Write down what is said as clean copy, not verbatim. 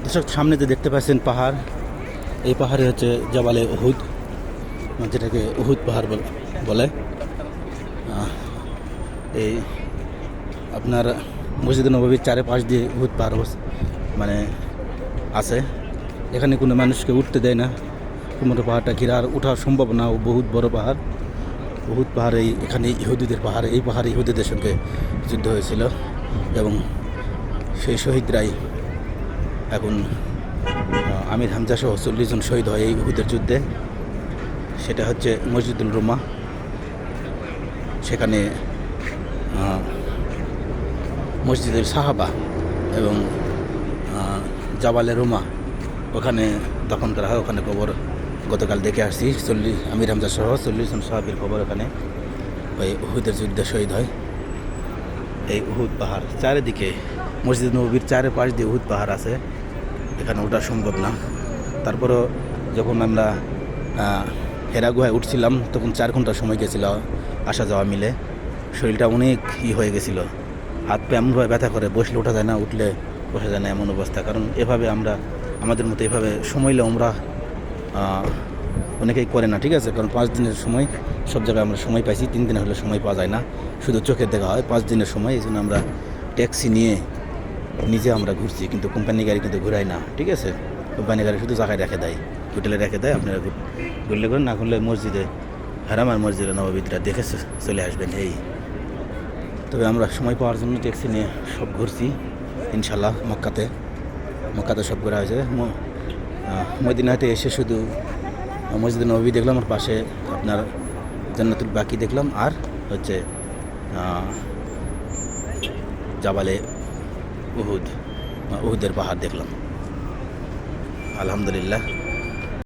দর্শক সামনে যে দেখতে পাচ্ছেন পাহাড়, এই পাহাড়ে হচ্ছে জাবালে উহুদ, যেটাকে উহুদ পাহাড় বলে। এই আপনার মসজিদ নববীর চারপাশ দিয়ে উহুদ পাহাড় মানে আছে। এখানে কোনো মানুষকে উঠতে দেয় না, কুমোর পাহাড়টা ঘিরে আর ওঠা সম্ভব না। ও বহুত বড় পাহাড়, উহুদ পাহাড়। এখানে ইহুদিদের পাহাড়, এই পাহাড়ে ইহুদিদের সঙ্গে যুদ্ধ হয়েছিল এবং সেই শহীদরাই এখন আমির হামজা সহ 40 জন শহীদ হয় এই উহুদের যুদ্ধে। সেটা হচ্ছে মসজিদুল রুমা। সেখানে মসজিদুল সাহাবা এবং জাবালে রুমা ওখানে দফন করা হয়। ওখানে কবর গতকাল দেখে আসছি, আমির হামজা সহ 40 জন সাহাবীর কবর ওখানে ওই উহুদের যুদ্ধে শহীদ হয়। এই উহুদ পাহাড় চারিদিকে, মসজিদ নববীর চারপাশ দিয়ে উহুদ পাহাড় আছে, এখানে ওঠা সম্ভব না। তারপরও যখন আমরা হেরা গুহায় উঠছিলাম তখন 4 ঘন্টা সময় গেছিল আসা যাওয়া মিলে। শরীরটা অনেক হয়ে গেছিলো, হাত পা এমনভাবে ব্যথা করে, বসলে ওঠা যায় না, উঠলে বসা যায় না, এমন অবস্থা। কারণ এভাবে আমাদের মতো এভাবে সময় আমরা অনেকেই করে না, ঠিক আছে। কারণ 5 দিনের সময় সব জায়গায় আমরা সময় পাইছি, 3 দিনে হলে সময় পাওয়া যায় না, শুধু চোখে দেখা হয় 5 দিনের সময়। এই জন্য আমরা ট্যাক্সি নিয়ে নিজে আমরা ঘুরছি, কিন্তু কোম্পানি গাড়ি কিন্তু ঘুরাই না, ঠিক আছে। কোম্পানি গাড়ি শুধু জায়গায় রেখে দেয়, হোটেলে রেখে দেয়। আপনারা ঘুরলে করেন, না ঘুরলে মসজিদে হারাম আর মসজিদে নববীরা দেখে চলে আসবেন। এই তবে আমরা সময় পাওয়ার জন্য ট্যাক্সি নিয়ে সব ঘুরছি ইনশাল্লাহ। মক্কাতে সব ঘোরা হয়েছে। মদিনাতে এসে শুধু মসজিদে নববী দেখলাম, আর পাশে আপনার জান্নাতুল বাকি দেখলাম, আর হচ্ছে জাবালে উহুদের পাহাড় দেখলাম। আলহামদুলিল্লাহ।